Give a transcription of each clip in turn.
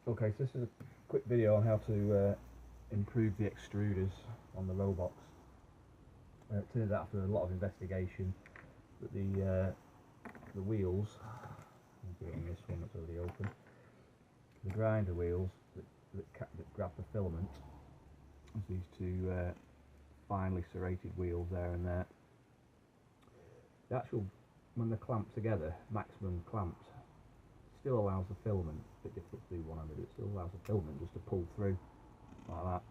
Okay, so this is a quick video on how to improve the extruders on the Robox. It turns out after a lot of investigation that the wheels, I'll do it on this one that's already open, the grinder wheels that grab the filament, there's these two finely serrated wheels there and there. The actual, when they're clamped together, maximum clamped, still allows the filament, a bit difficult to do one-handed, it still allows the filament just to pull through like that.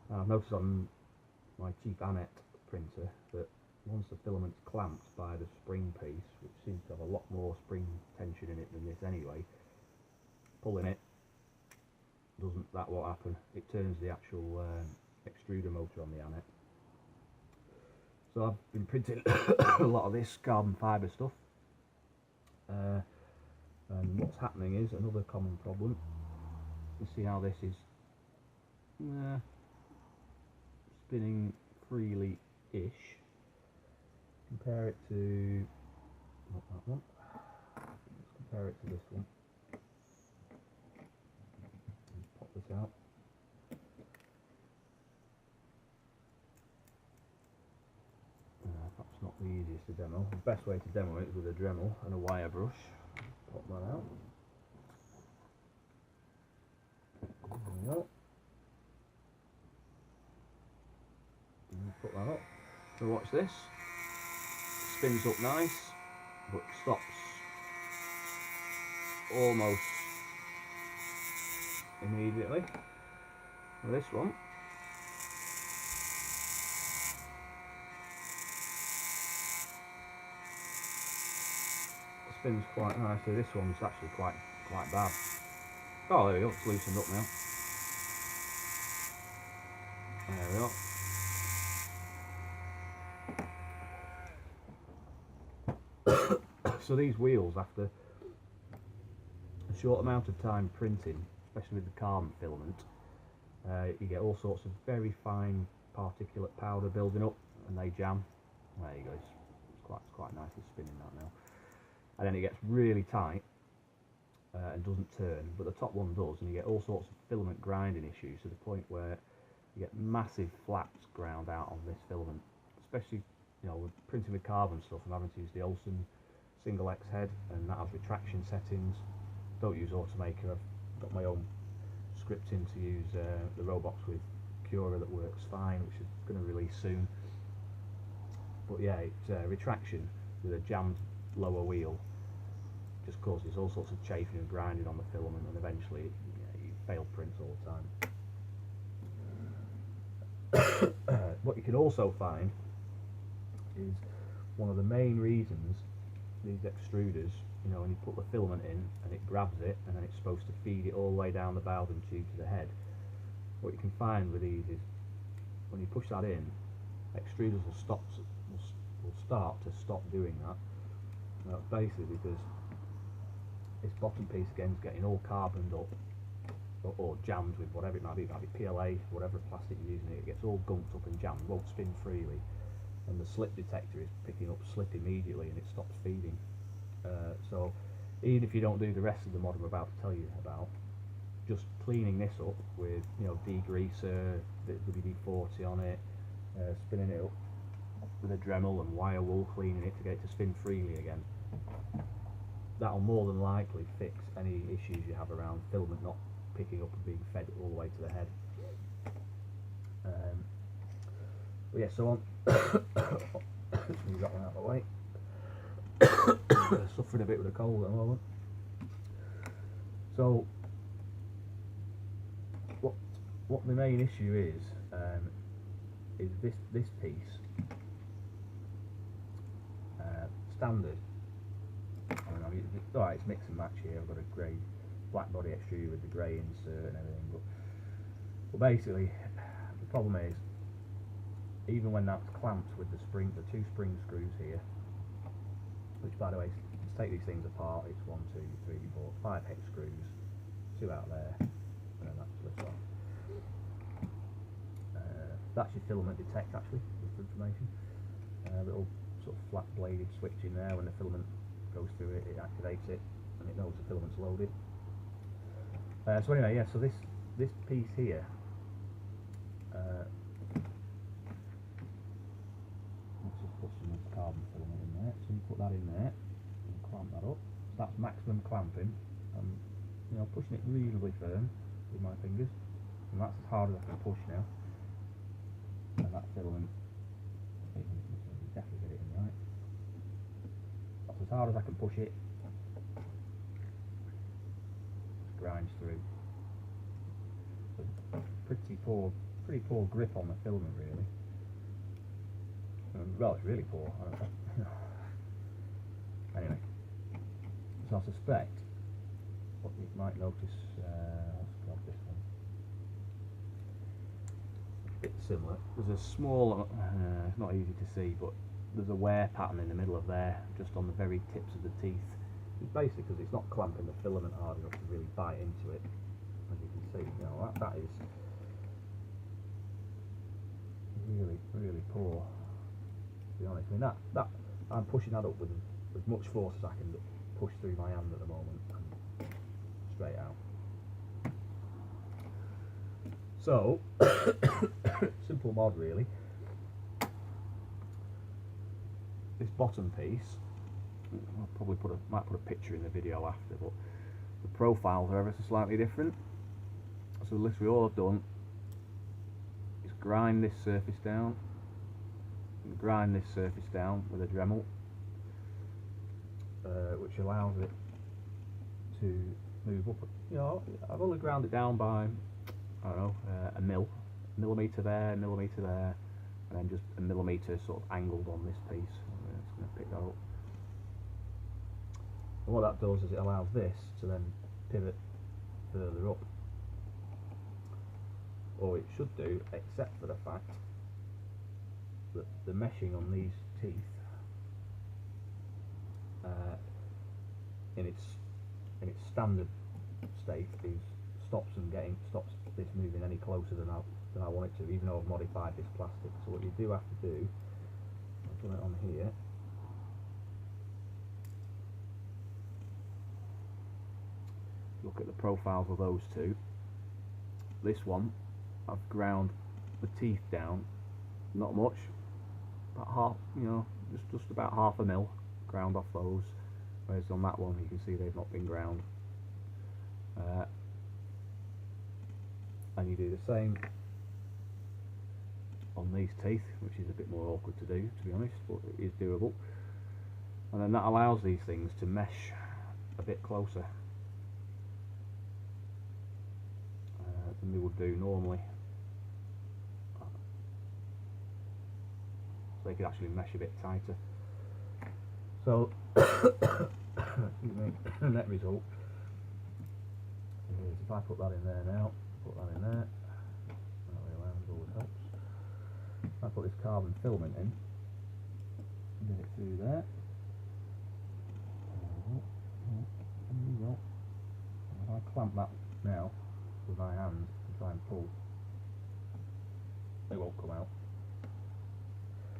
And I've noticed on my cheap Annette printer that once the filament's clamped by the spring piece, which seems to have a lot more spring tension in it than this anyway, pulling it that won't happen. It turns the actual extruder motor on the Annette. So I've been printing a lot of this carbon fibre stuff. And what's happening is another common problem. You see how this is spinning freely-ish. Compare it to not that one. Let's compare it to this one. Let's pop this out. Perhaps not the easiest to demo. The best way to demo it is with a Dremel and a wire brush. Pop that out. There we go. And put that up. So watch this. It spins up nice, but stops almost immediately. And this one spins quite nicely. This one's actually quite bad. Oh, there we go, it's loosened up now. There we go. So these wheels, after a short amount of time printing, especially with the carbon filament, you get all sorts of very fine particulate powder building up, and they jam. There you go. It's quite nicely spinning that now. And then it gets really tight and doesn't turn, but the top one does, and you get all sorts of filament grinding issues to the point where you get massive flaps ground out on this filament. Especially, you know, with printing with carbon stuff, I'm having to use the Olsen single X head, and that has retraction settings. Don't use Automaker. I've got my own scripting to use the Robox with Cura that works fine, which is going to release soon. But yeah, it's retraction with a jammed lower wheel just causes all sorts of chafing and grinding on the filament, and eventually you fail prints all the time. What you can also find is one of the main reasons these extruders, you know, when you put the filament in and it grabs it and then it's supposed to feed it all the way down the Bowden tube to the head, what you can find with these is when you push that in, extruders will start to stop doing that. That's basically because this bottom piece again is getting all carboned up or jammed with whatever it might be PLA, whatever plastic you're using, it gets all gunked up and jammed, won't spin freely, and the slip detector is picking up slip immediately and it stops feeding. So even if you don't do the rest of the mod I'm about to tell you about, just cleaning this up with, you know, degreaser, WD-40 on it, spinning it up with a Dremel and wire wool, cleaning it to get it to spin freely again, that'll more than likely fix any issues you have around filament not picking up and being fed all the way to the head. But yeah, so on. Move that one out of the way. Suffering a bit with a cold at the moment. So what the main issue is this piece. Standard. Alright, it's mix and match here. I've got a grey black body extruder with the grey insert and everything, but basically the problem is, even when that's clamped with the two spring screws here, which by the way, let's take these things apart, it's 1, 2, 3, 4, 5 hex screws, 2 out there, and then that splits off. That's your filament detect, actually, just for information. Little sort of flat bladed switch in there. When the filament goes through it, it activates it and it knows the filament's loaded. So anyway, yeah. So this piece here. Let's just put some carbon filament in there. So you put that in there and clamp that up. So that's maximum clamping. You know, pushing it reasonably firm with my fingers, and that's as hard as I can push now. And that filament, you can definitely get it in right. That's as hard as I can push it. Just grinds through. So pretty poor grip on the filament, really. Well, it's really poor. Anyway, so I suspect what you might notice. Let's grab this one. A bit similar. There's a small. It's not easy to see, but there's a wear pattern in the middle of there, just on the very tips of the teeth. It's basically because it's not clamping the filament hard enough to really bite into it. As you can see, you know, that is really poor. To be honest, I mean that I'm pushing that up with as much force as I can push through my hand at the moment, and straight out. So simple mod really. This bottom piece, I'll probably might put a picture in the video after, but the profiles are ever so slightly different. So the list we all have done is grind this surface down, and grind this surface down with a Dremel, which allows it to move up. You know, I've only ground it down by, I don't know, a millimetre there, and then just a millimetre sort of angled on this piece. I'm just going to pick that up. And what that does is it allows this to then pivot further up. Or it should do, except for the fact that the meshing on these teeth in its standard state stops this moving any closer than I want it to, even though I've modified this plastic. So what you do have to do, I've done it on here, look at the profiles of those two. This one, I've ground the teeth down, not much, about half, you know, just about half a mil ground off those, whereas on that one you can see they've not been ground. And you do the same on these teeth, which is a bit more awkward to do, to be honest, but it is doable. And then that allows these things to mesh a bit closer than they would do normally. So they could actually mesh a bit tighter. So, excuse me, the net result is if I put that in there now, put that in there, that way around always helps. I put this carbon filament in, get it through there. If I clamp that now with my hand and try and pull, it won't come out.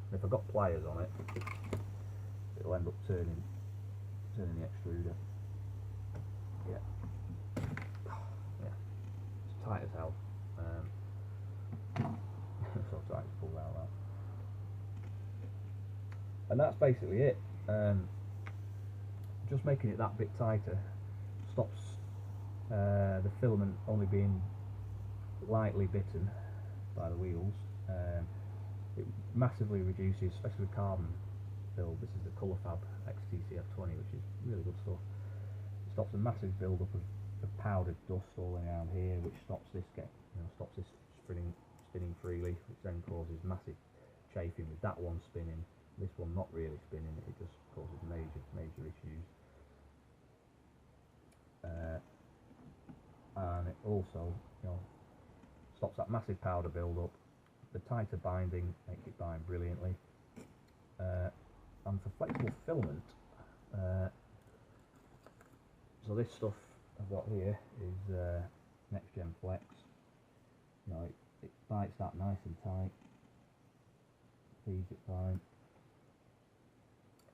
And if I've got pliers on it, it'll end up turning the extruder. Yeah, it's tight as hell. So try to pull that out. And that's basically it. Just making it that bit tighter stops the filament only being lightly bitten by the wheels. It massively reduces, especially with carbon build. This is the Colourfab XTCF20, which is really good stuff. It stops a massive build up of powdered dust all around here, which stops this spinning freely, which then causes massive chafing with that one spinning. This one not really spinning, it just causes major issues. And it also, you know, stops that massive powder build up. The tighter binding makes it bind brilliantly. And for flexible filament, so this stuff I've got here is Next Gen Flex. You know, it bites that nice and tight, feeds it fine.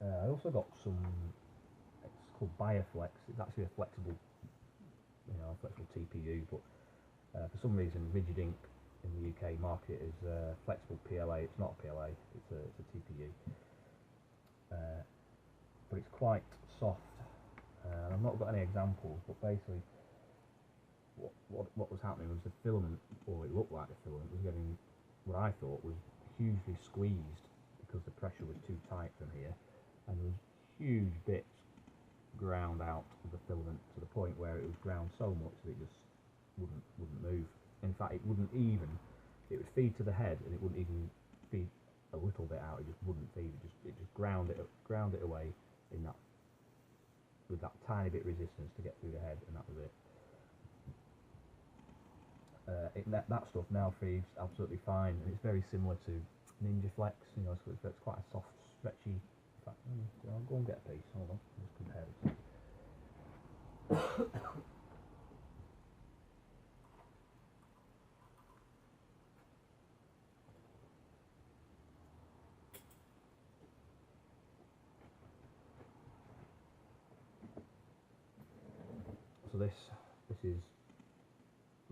I also got some, it's called Bioflex. It's actually a flexible flexible TPU, but for some reason Rigid Ink in the UK market is flexible PLA. It's not a PLA, it's a TPU, but it's quite soft. I've not got any examples, but basically what was happening was the filament, or it looked like the filament was getting what I thought was hugely squeezed because the pressure was too tight from here, and there was huge bits ground out of the filament to the point where it was ground so much that it just wouldn't move. In fact, it would feed to the head, and it wouldn't even feed a little bit out. It just wouldn't feed. It just ground it away in that, with that tiny bit resistance to get through the head, and that was it. That stuff now feeds absolutely fine, and it's very similar to Ninja Flex. So it's quite a soft, stretchy. In fact, I'll go and get a piece. Hold on, just compare it. So this is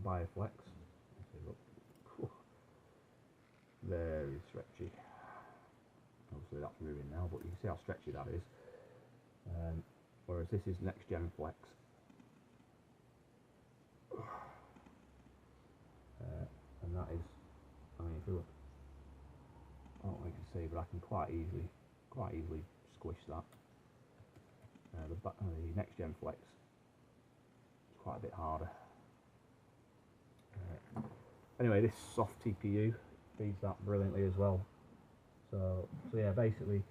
Bioflex. Look, very stretchy. Obviously that's ruined now, but you can see how stretchy that is. Whereas this is Next Gen Flex. And that is, I mean, if you look, I don't know if you can see, but I can quite easily squish that. The Next Gen Flex is quite a bit harder. Anyway, this soft TPU feeds that brilliantly as well. So yeah, basically,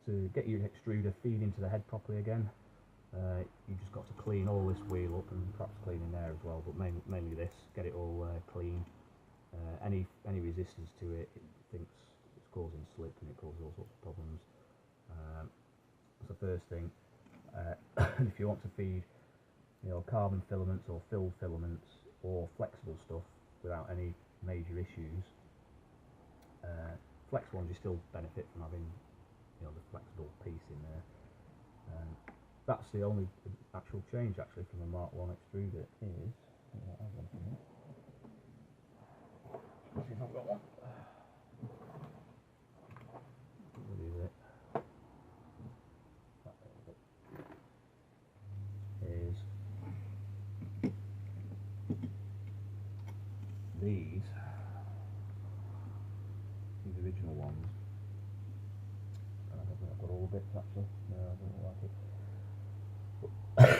to get your extruder feed into the head properly again, you've just got to clean all this wheel up, and perhaps clean in there as well, but mainly this, get it all clean. Any resistance to it, it thinks it's causing slip, and it causes all sorts of problems. That's the first thing. And if you want to feed, carbon filaments or filled filaments or flexible stuff without any major issues, flex ones you still benefit from having, the flexible piece in there. That's the only actual change actually from a Mark 1 extruder is. Let's see if I've got one. What is it? Is these original ones. I don't think I've got all the bits actually. No, I don't like it. But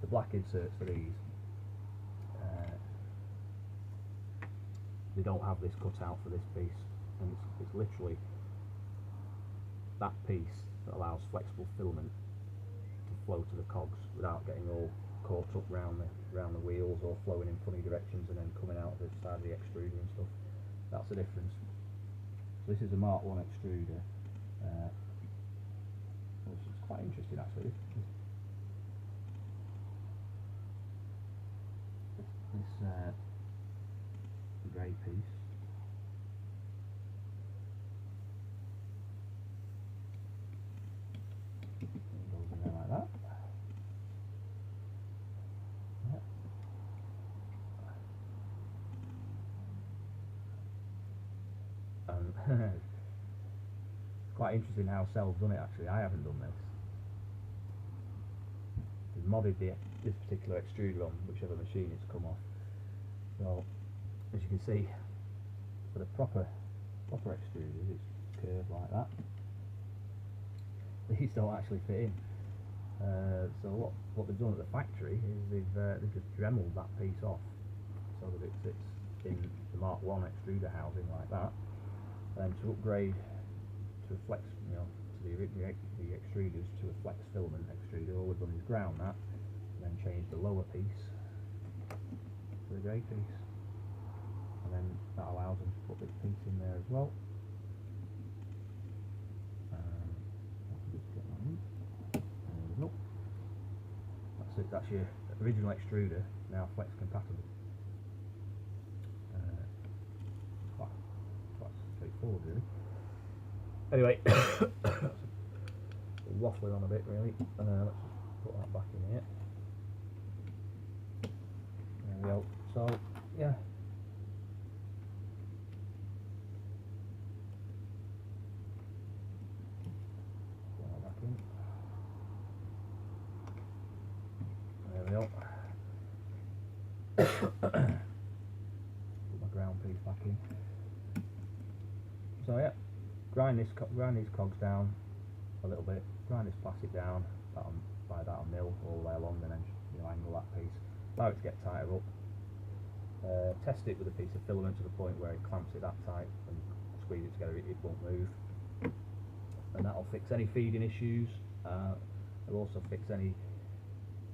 the black inserts for these, they don't have this cut out for this piece, and it's literally that piece that allows flexible filament to flow to the cogs without getting all caught up round the wheels or flowing in funny directions and then coming out the side of the extruder and stuff. That's the difference. So this is a Mark 1 extruder, which is quite interesting actually. This grey piece goes in there like that. Yep. It's quite interesting how CEL's done it actually. I haven't done this. They've modded this particular extruder on whichever machine it's come off. So as you can see, for the proper extruders, it's curved like that. These don't actually fit in. So what they've done at the factory is they've just dremeled that piece off so that it sits in the Mark 1 extruder housing like that. And to upgrade to a flex, to the extruders to a flex filament extruder, all we've done is ground that and then change the lower piece to the grey piece, and then that allows them to put this piece in there as well. That's it. That's your original extruder, now flex compatible. Quite straightforward really. Anyway, waffling on a bit really. Let's just put that back in here. So yeah. Put that back in. There we go. Put my ground piece back in. So yeah, grind these cogs down a little bit. Grind this plastic down. By that on mill all the way along, and then angle that piece. Allow it to get tighter up. Test it with a piece of filament to the point where it clamps it that tight, and squeeze it together, it won't move. And that'll fix any feeding issues. It'll also fix any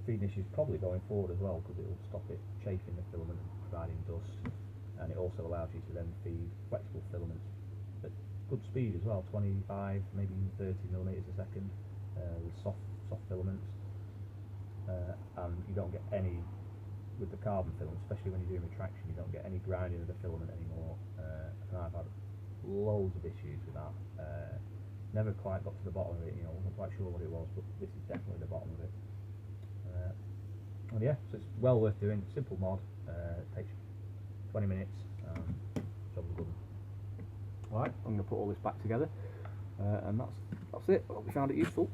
feeding issues probably going forward as well, because it will stop it chafing the filament and providing dust. And it also allows you to then feed flexible filaments at good speed as well, 25, maybe even 30 millimeters a second, with soft filaments. And you don't get any, with the carbon filament, especially when you're doing retraction, you don't get any grinding of the filament anymore. And I've had loads of issues with that. Never quite got to the bottom of it, wasn't quite sure what it was, but this is definitely the bottom of it. And yeah, so it's well worth doing. Simple mod, takes 20 minutes, job's good. Alright, I'm going to put all this back together, and that's it. Hope you found it useful.